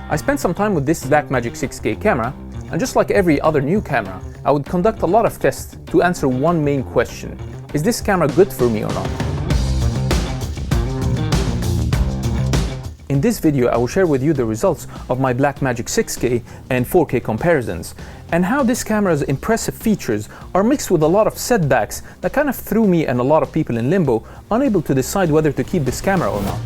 I spent some time with this BlackMagic 6K camera, and just like every other new camera, I would conduct a lot of tests to answer one main question: is this camera good for me or not? In this video, I will share with you the results of my BlackMagic 6K and 4K comparisons, and how this camera's impressive features are mixed with a lot of setbacks that kind of threw me and a lot of people in limbo, unable to decide whether to keep this camera or not.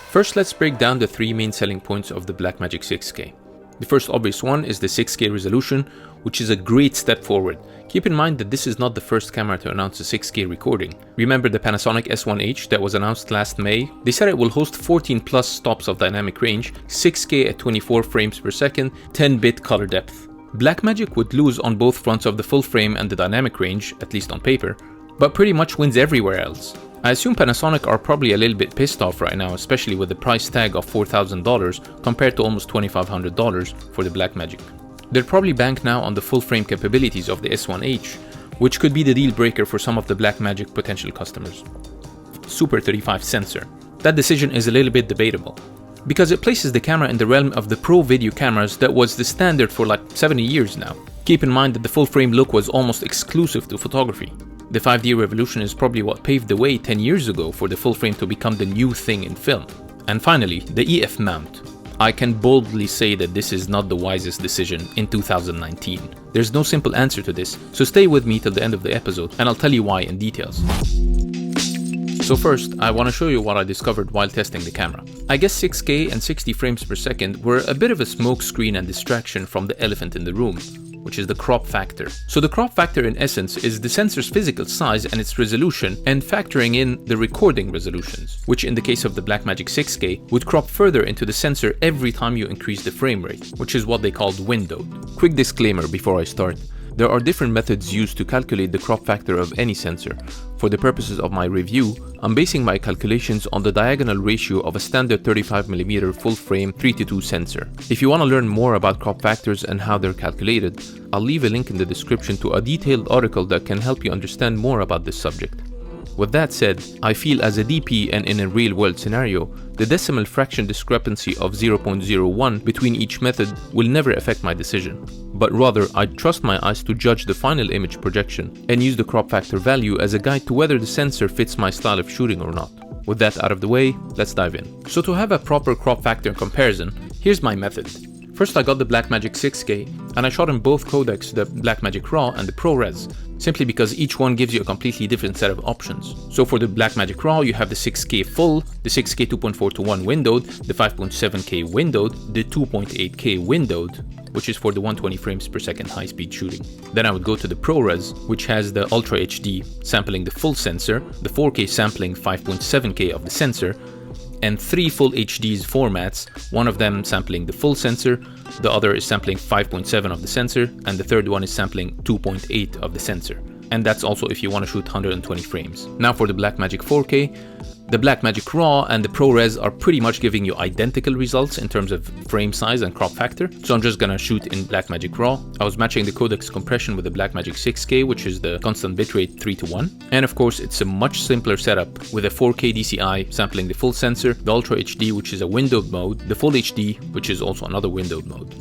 First, let's break down the three main selling points of the BlackMagic 6K. The first obvious one is the 6K resolution, which is a great step forward. Keep in mind that this is not the first camera to announce a 6K recording. Remember the Panasonic S1H that was announced last May? They said it will host 14 plus stops of dynamic range, 6K at 24 frames per second, 10-bit color depth. BlackMagic would lose on both fronts of the full frame and the dynamic range, at least on paper, but pretty much wins everywhere else. I assume Panasonic are probably a little bit pissed off right now, especially with the price tag of $4,000 compared to almost $2,500 for the BlackMagic. They're probably banked now on the full frame capabilities of the S1H, which could be the deal breaker for some of the BlackMagic potential customers. Super 35 sensor. That decision is a little bit debatable, because it places the camera in the realm of the pro video cameras that was the standard for like 70 years now. Keep in mind that the full frame look was almost exclusive to photography. The 5D revolution is probably what paved the way 10 years ago for the full frame to become the new thing in film. And finally, the EF mount. I can boldly say that this is not the wisest decision in 2019. There's no simple answer to this, so stay with me till the end of the episode and I'll tell you why in details. So first, I want to show you what I discovered while testing the camera. I guess 6K and 60 frames per second were a bit of a smoke screen and distraction from the elephant in the room, which is the crop factor. So the crop factor in essence is the sensor's physical size and its resolution, and factoring in the recording resolutions, which in the case of the BlackMagic 6K would crop further into the sensor every time you increase the frame rate, which is what they called windowed. Quick disclaimer before I start. There are different methods used to calculate the crop factor of any sensor. For the purposes of my review, I'm basing my calculations on the diagonal ratio of a standard 35mm full-frame 3:2 sensor. If you want to learn more about crop factors and how they're calculated, I'll leave a link in the description to a detailed article that can help you understand more about this subject. With that said, I feel as a DP and in a real-world scenario, the decimal fraction discrepancy of 0.01 between each method will never affect my decision, but rather I'd trust my eyes to judge the final image projection and use the crop factor value as a guide to whether the sensor fits my style of shooting or not. With that out of the way, let's dive in. So to have a proper crop factor comparison, here's my method. First I got the BlackMagic 6K and I shot in both codecs, the BlackMagic RAW and the ProRes, simply because each one gives you a completely different set of options. So for the BlackMagic RAW you have the 6K full, the 6K 2.4:1 windowed, the 5.7K windowed, the 2.8K windowed, which is for the 120 frames per second high-speed shooting. Then I would go to the ProRes, which has the Ultra HD sampling the full sensor, the 4K sampling 5.7K of the sensor, and three full HDs formats, one of them sampling the full sensor, the other is sampling 5.7 of the sensor, and the third one is sampling 2.8 of the sensor. And that's also if you want to shoot 120 frames. Now for the BlackMagic 4K, the BlackMagic RAW and the ProRes are pretty much giving you identical results in terms of frame size and crop factor, so I'm just gonna shoot in BlackMagic RAW. I was matching the codec's compression with the BlackMagic 6K, which is the constant bitrate 3:1, and of course it's a much simpler setup with a 4K DCI sampling the full sensor, the Ultra HD, which is a windowed mode, the Full HD, which is also another windowed mode.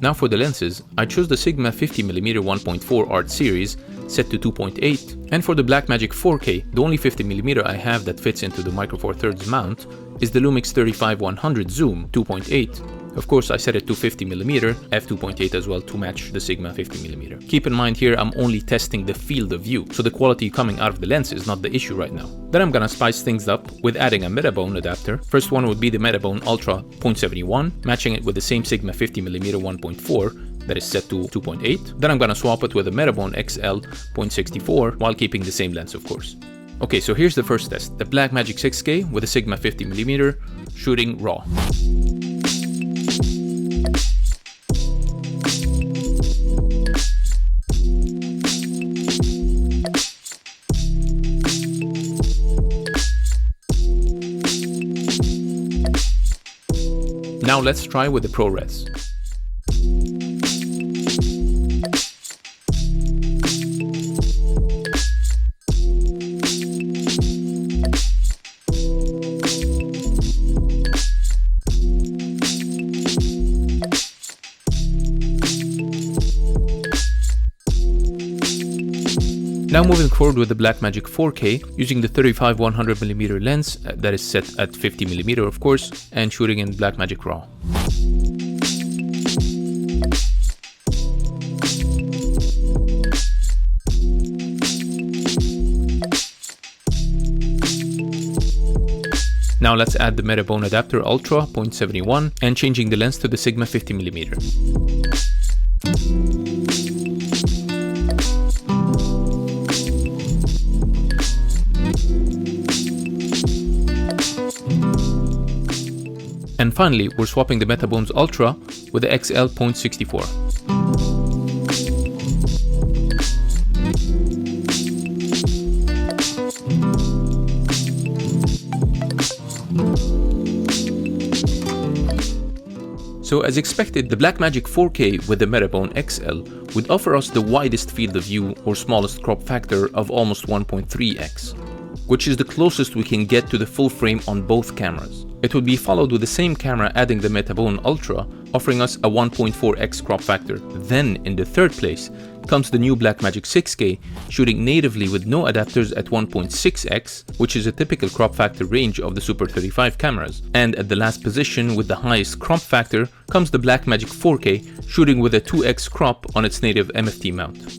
Now for the lenses, I chose the Sigma 50mm 1.4 art series set to 2.8, and for the BlackMagic 4K, the only 50mm I have that fits into the Micro Four Thirds mount is the Lumix 35-100 zoom 2.8. Of course I set it to 50mm f2.8 as well to match the Sigma 50mm. Keep in mind here I'm only testing the field of view, so the quality coming out of the lens is not the issue right now. Then I'm gonna spice things up with adding a Metabone adapter. First one would be the Metabone Ultra 0.71, matching it with the same Sigma 50mm 1.4 that is set to 2.8. Then I'm gonna swap it with a Metabone XL 0.64 while keeping the same lens of course. Okay, so here's the first test, the BlackMagic 6K with a Sigma 50mm shooting RAW. Now let's try with the ProRes. Now moving forward with the BlackMagic 4K, using the 35-100mm lens that is set at 50mm of course, and shooting in BlackMagic RAW. Now let's add the Metabone adapter Ultra 0.71 and changing the lens to the Sigma 50mm. And finally, we're swapping the Metabones Ultra with the XL 0.64. So as expected, the BlackMagic 4K with the Metabone XL would offer us the widest field of view or smallest crop factor of almost 1.3x, which is the closest we can get to the full frame on both cameras. It would be followed with the same camera adding the Metabone Ultra, offering us a 1.4x crop factor. Then, in the third place, comes the new BlackMagic 6K, shooting natively with no adapters at 1.6x, which is a typical crop factor range of the Super 35 cameras. And at the last position, with the highest crop factor, comes the BlackMagic 4K, shooting with a 2x crop on its native MFT mount.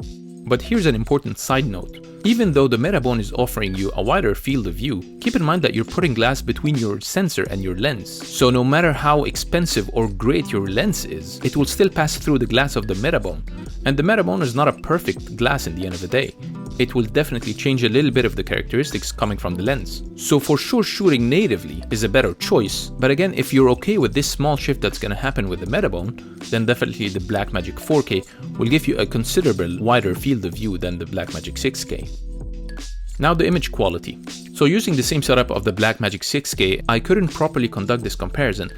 But here's an important side note. Even though the Metabone is offering you a wider field of view, keep in mind that you're putting glass between your sensor and your lens. So no matter how expensive or great your lens is, it will still pass through the glass of the Metabone. And the Metabone is not a perfect glass in the end of the day. It will definitely change a little bit of the characteristics coming from the lens. So for sure shooting natively is a better choice, but again, if you're okay with this small shift that's gonna happen with the Metabone, then definitely the BlackMagic 4K will give you a considerable wider field of view than the BlackMagic 6K. Now the image quality. So using the same setup of the BlackMagic 6K, I couldn't properly conduct this comparison.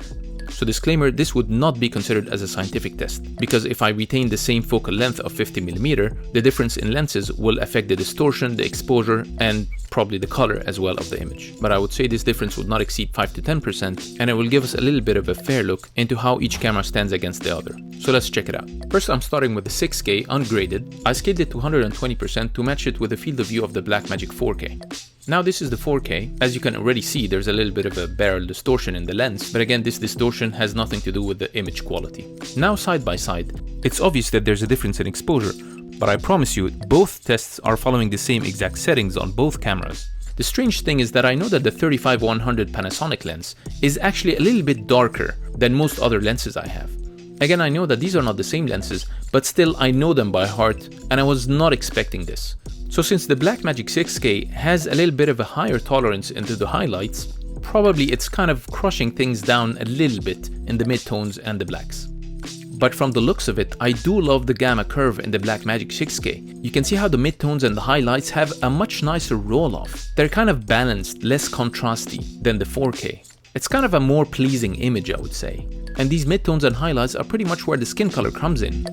So disclaimer, this would not be considered as a scientific test, because if I retain the same focal length of 50mm, the difference in lenses will affect the distortion, the exposure, and probably the color as well of the image. But I would say this difference would not exceed 5 to 10%, and it will give us a little bit of a fair look into how each camera stands against the other. So let's check it out. First, I'm starting with the 6K ungraded. I scaled it to 120% to match it with the field of view of the BlackMagic 4K. Now this is the 4K. As you can already see, there's a little bit of a barrel distortion in the lens, but again, this distortion has nothing to do with the image quality. Now side by side, it's obvious that there's a difference in exposure, but I promise you, both tests are following the same exact settings on both cameras. The strange thing is that I know that the 35-100 Panasonic lens is actually a little bit darker than most other lenses I have. Again, I know that these are not the same lenses, but still I know them by heart, and I was not expecting this. So since the BlackMagic 6K has a little bit of a higher tolerance into the highlights, probably it's kind of crushing things down a little bit in the midtones and the blacks. But from the looks of it, I do love the gamma curve in the BlackMagic 6K. You can see how the midtones and the highlights have a much nicer roll-off. They're kind of balanced, less contrasty than the 4K. It's kind of a more pleasing image, I would say. And these midtones and highlights are pretty much where the skin color comes in.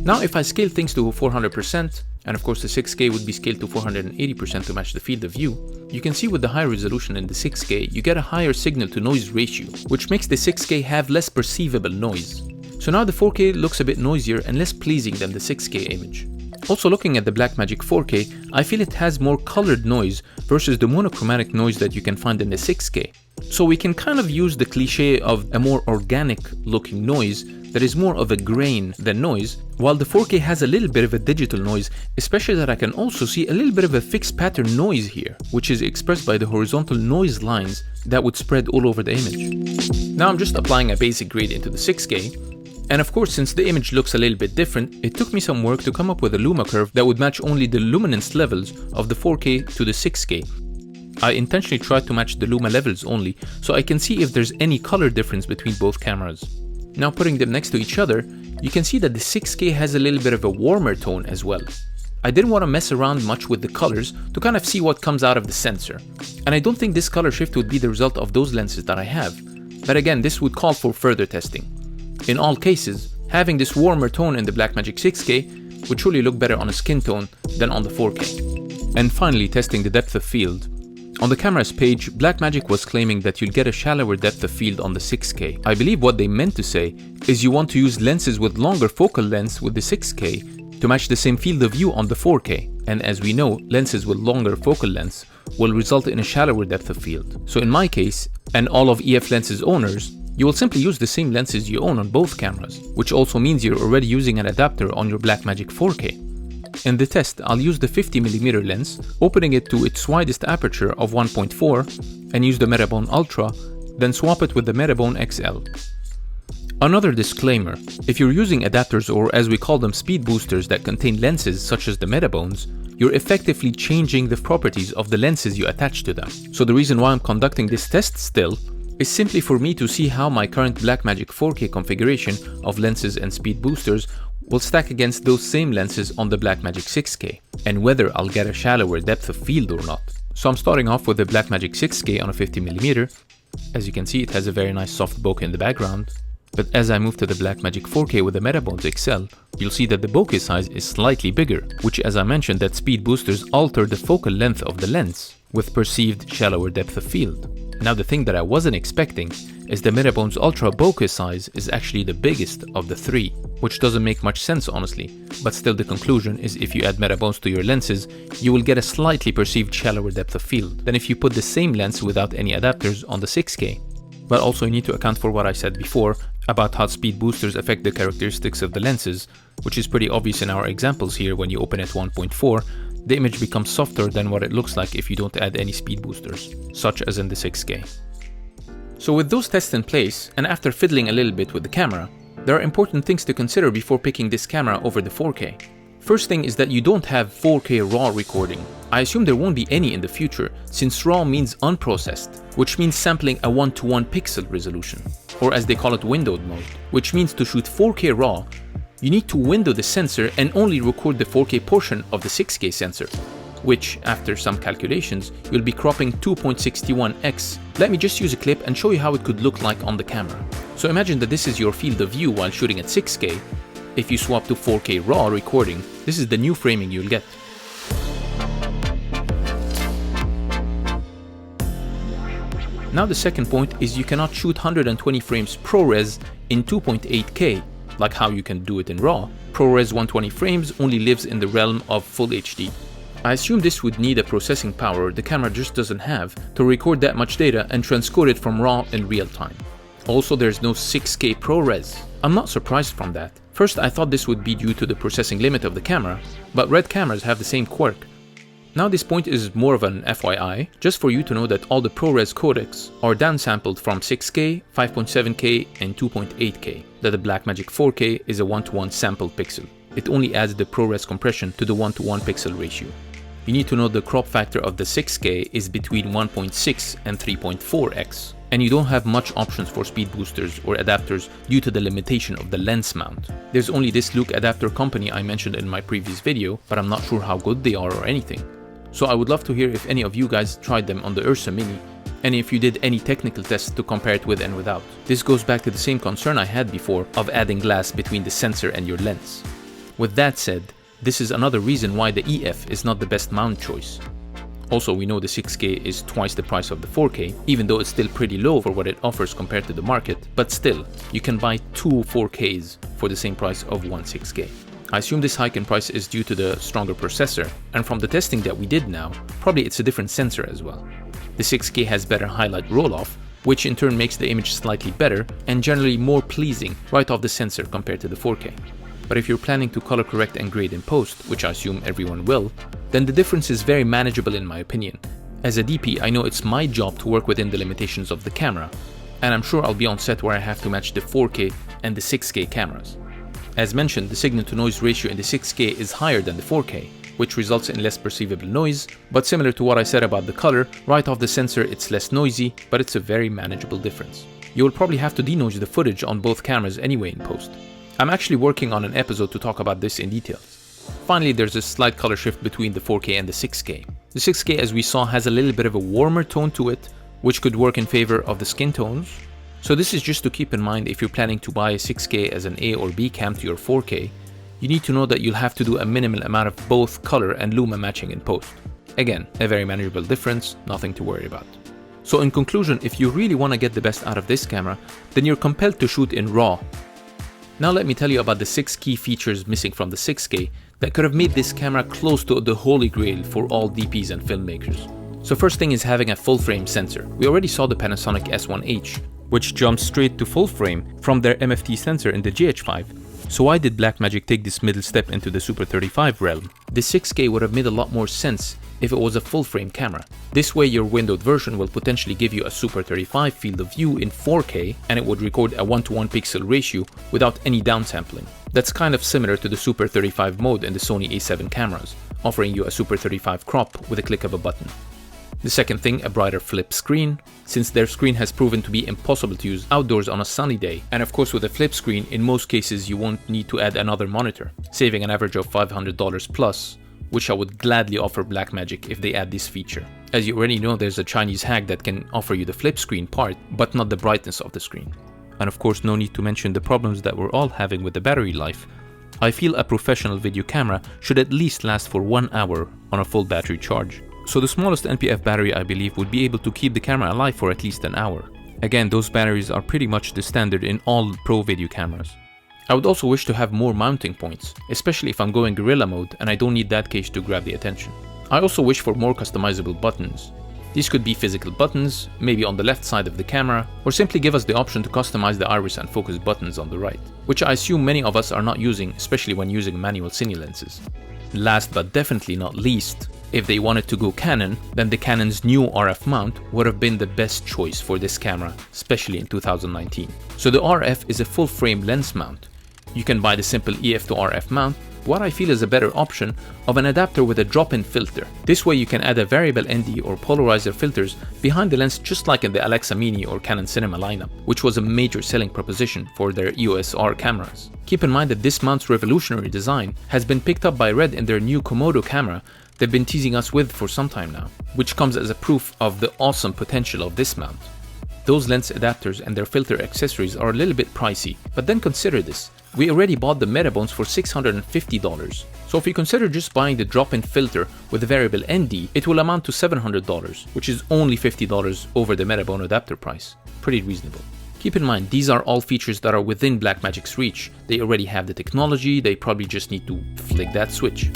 Now if I scale things to 400%, and of course the 6K would be scaled to 480% to match the field of view, you can see with the high resolution in the 6K, you get a higher signal to noise ratio, which makes the 6K have less perceivable noise. So now the 4K looks a bit noisier and less pleasing than the 6K image. Also looking at the BlackMagic 4K, I feel it has more colored noise versus the monochromatic noise that you can find in the 6K. So we can kind of use the cliche of a more organic looking noise that is more of a grain than noise, while the 4K has a little bit of a digital noise, especially that I can also see a little bit of a fixed pattern noise here, which is expressed by the horizontal noise lines that would spread all over the image. Now I'm just applying a basic grade into the 6K, and of course since the image looks a little bit different, it took me some work to come up with a luma curve that would match only the luminance levels of the 4K to the 6K. I intentionally tried to match the luma levels only, so I can see if there's any color difference between both cameras. Now putting them next to each other, you can see that the 6K has a little bit of a warmer tone as well. I didn't want to mess around much with the colors to kind of see what comes out of the sensor. And I don't think this color shift would be the result of those lenses that I have. But again, this would call for further testing. In all cases, having this warmer tone in the BlackMagic 6K would truly look better on a skin tone than on the 4K. And finally, testing the depth of field. On the camera's page, BlackMagic was claiming that you'll get a shallower depth of field on the 6K. I believe what they meant to say is you want to use lenses with longer focal lengths with the 6K to match the same field of view on the 4K, and as we know, lenses with longer focal lengths will result in a shallower depth of field. So in my case, and all of EF Lenses owners, you will simply use the same lenses you own on both cameras, which also means you're already using an adapter on your BlackMagic 4K. In the test, I'll use the 50mm lens, opening it to its widest aperture of 1.4 and use the Metabone Ultra, then swap it with the Metabone XL. Another disclaimer, if you're using adapters or as we call them speed boosters that contain lenses such as the Metabones, you're effectively changing the properties of the lenses you attach to them. So the reason why I'm conducting this test still is simply for me to see how my current BlackMagic 4K configuration of lenses and speed boosters will stack against those same lenses on the BlackMagic 6K, and whether I'll get a shallower depth of field or not. So I'm starting off with the BlackMagic 6K on a 50mm. As you can see, it has a very nice soft bokeh in the background. But as I move to the BlackMagic 4K with the Metabones XL, you'll see that the bokeh size is slightly bigger, which, as I mentioned, that speed boosters alter the focal length of the lens with perceived shallower depth of field. Now the thing that I wasn't expecting is the Metabones Ultra bokeh size is actually the biggest of the three, which doesn't make much sense honestly, but still the conclusion is if you add Metabones to your lenses, you will get a slightly perceived shallower depth of field than if you put the same lens without any adapters on the 6K. But also you need to account for what I said before about how speed boosters affect the characteristics of the lenses, which is pretty obvious in our examples here. When you open at 1.4, the image becomes softer than what it looks like if you don't add any speed boosters, such as in the 6K. So with those tests in place, and after fiddling a little bit with the camera, there are important things to consider before picking this camera over the 4K. First thing is that you don't have 4K RAW recording. I assume there won't be any in the future, since RAW means unprocessed, which means sampling a 1:1 pixel resolution, or as they call it, windowed mode, which means to shoot 4K RAW, you need to window the sensor and only record the 4K portion of the 6K sensor, which, after some calculations, you'll be cropping 2.61x. Let me just use a clip and show you how it could look like on the camera. So imagine that this is your field of view while shooting at 6K. If you swap to 4K RAW recording, this is the new framing you'll get. Now the second point is you cannot shoot 120 frames ProRes in 2.8K, like how you can do it in RAW. ProRes 120 frames only lives in the realm of Full HD. I assume this would need a processing power the camera just doesn't have to record that much data and transcode it from RAW in real time. Also, there's no 6K ProRes. I'm not surprised from that. First, I thought this would be due to the processing limit of the camera, but Red cameras have the same quirk. Now this point is more of an FYI, just for you to know that all the ProRes codecs are downsampled from 6K, 5.7K and 2.8K, that the BlackMagic 4K is a 1:1 sampled pixel. It only adds the ProRes compression to the 1:1 pixel ratio. You need to know the crop factor of the 6K is between 1.6 and 3.4x, and you don't have much options for speed boosters or adapters due to the limitation of the lens mount. There's only this Luke adapter company I mentioned in my previous video, but I'm not sure how good they are or anything. So I would love to hear if any of you guys tried them on the Ursa Mini, and if you did any technical tests to compare it with and without. This goes back to the same concern I had before of adding glass between the sensor and your lens. With that said, this is another reason why the EF is not the best mount choice. Also, we know the 6K is twice the price of the 4K, even though it's still pretty low for what it offers compared to the market, but still, you can buy two 4Ks for the same price of one 6K. I assume this hike in price is due to the stronger processor, and from the testing that we did now, probably it's a different sensor as well. The 6K has better highlight roll-off, which in turn makes the image slightly better and generally more pleasing right off the sensor compared to the 4K. But if you're planning to color correct and grade in post, which I assume everyone will, then the difference is very manageable in my opinion. As a DP, I know it's my job to work within the limitations of the camera, and I'm sure I'll be on set where I have to match the 4K and the 6K cameras. As mentioned, the signal-to-noise ratio in the 6K is higher than the 4K, which results in less perceivable noise, but similar to what I said about the color, right off the sensor it's less noisy, but it's a very manageable difference. You will probably have to denoise the footage on both cameras anyway in post. I'm actually working on an episode to talk about this in detail. Finally, there's a slight color shift between the 4K and the 6K. The 6K, as we saw, has a little bit of a warmer tone to it, which could work in favor of the skin tones. So this is just to keep in mind if you're planning to buy a 6K as an A or B cam to your 4K, you need to know that you'll have to do a minimal amount of both color and luma matching in post. Again, a very manageable difference, nothing to worry about. So in conclusion, if you really want to get the best out of this camera, then you're compelled to shoot in RAW. Now let me tell you about the 6 key features missing from the 6K that could have made this camera close to the holy grail for all DPs and filmmakers. So first thing is having a full frame sensor. We already saw the Panasonic S1H, which jumps straight to full frame from their MFT sensor in the GH5. So why did BlackMagic take this middle step into the Super 35 realm? The 6K would have made a lot more sense if it was a full frame camera. This way your windowed version will potentially give you a Super 35 field of view in 4K, and it would record a 1:1 pixel ratio without any downsampling. That's kind of similar to the Super 35 mode in the Sony A7 cameras, offering you a Super 35 crop with a click of a button. The second thing, a brighter flip screen, since their screen has proven to be impossible to use outdoors on a sunny day. And of course with a flip screen, in most cases you won't need to add another monitor, saving an average of $500 plus, which I would gladly offer BlackMagic if they add this feature. As you already know, there's a Chinese hack that can offer you the flip screen part, but not the brightness of the screen. And of course no need to mention the problems that we're all having with the battery life. I feel a professional video camera should at least last for 1 hour on a full battery charge. So the smallest NPF battery I believe would be able to keep the camera alive for at least an hour. Again, those batteries are pretty much the standard in all pro video cameras. I would also wish to have more mounting points, especially if I'm going guerrilla mode and I don't need that case to grab the attention. I also wish for more customizable buttons. These could be physical buttons, maybe on the left side of the camera, or simply give us the option to customize the iris and focus buttons on the right, which I assume many of us are not using, especially when using manual cine lenses. Last but definitely not least, if they wanted to go Canon, then the Canon's new RF mount would have been the best choice for this camera, especially in 2019. So the RF is a full frame lens mount. You can buy the simple EF to RF mount. What I feel is a better option of an adapter with a drop-in filter. This way you can add a variable ND or polarizer filters behind the lens, just like in the Alexa Mini or Canon Cinema lineup, which was a major selling proposition for their EOS R cameras. Keep in mind that this mount's revolutionary design has been picked up by Red in their new Komodo camera they've been teasing us with for some time now, which comes as a proof of the awesome potential of this mount. Those lens adapters and their filter accessories are a little bit pricey, but then consider this. We already bought the Metabones for $650, so if you consider just buying the drop-in filter with a variable ND, it will amount to $700, which is only $50 over the Metabone adapter price. Pretty reasonable. Keep in mind, these are all features that are within BlackMagic's reach. They already have the technology, they probably just need to flick that switch.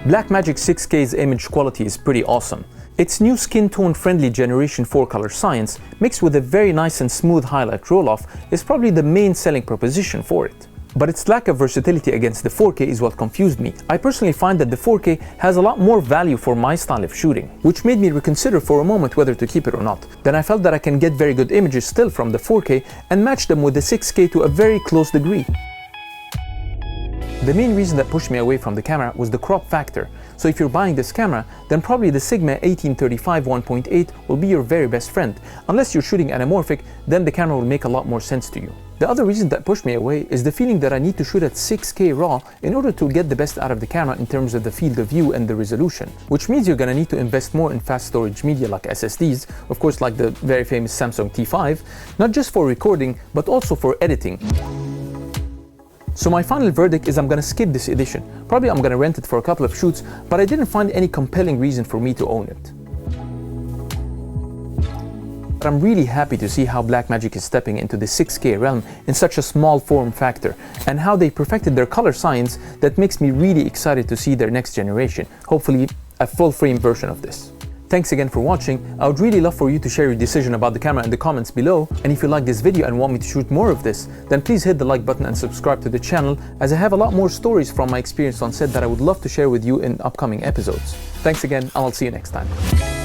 BlackMagic 6K's image quality is pretty awesome. Its new skin tone friendly Generation 4 color science, mixed with a very nice and smooth highlight roll-off, is probably the main selling proposition for it. But its lack of versatility against the 4K is what confused me. I personally find that the 4K has a lot more value for my style of shooting, which made me reconsider for a moment whether to keep it or not. Then I felt that I can get very good images still from the 4K and match them with the 6K to a very close degree. The main reason that pushed me away from the camera was the crop factor. So if you're buying this camera, then probably the Sigma 1835 1.8 will be your very best friend. Unless you're shooting anamorphic, then the camera will make a lot more sense to you. The other reason that pushed me away is the feeling that I need to shoot at 6K RAW in order to get the best out of the camera in terms of the field of view and the resolution, which means you're gonna need to invest more in fast storage media like SSDs, of course like the very famous Samsung T5, not just for recording, but also for editing. So my final verdict is I'm gonna skip this edition. Probably I'm gonna rent it for a couple of shoots, but I didn't find any compelling reason for me to own it. But I'm really happy to see how BlackMagic is stepping into the 6K realm in such a small form factor, and how they perfected their color science that makes me really excited to see their next generation, hopefully a full frame version of this. Thanks again for watching. I would really love for you to share your decision about the camera in the comments below, and if you like this video and want me to shoot more of this, then please hit the like button and subscribe to the channel, as I have a lot more stories from my experience on set that I would love to share with you in upcoming episodes. Thanks again, and I'll see you next time.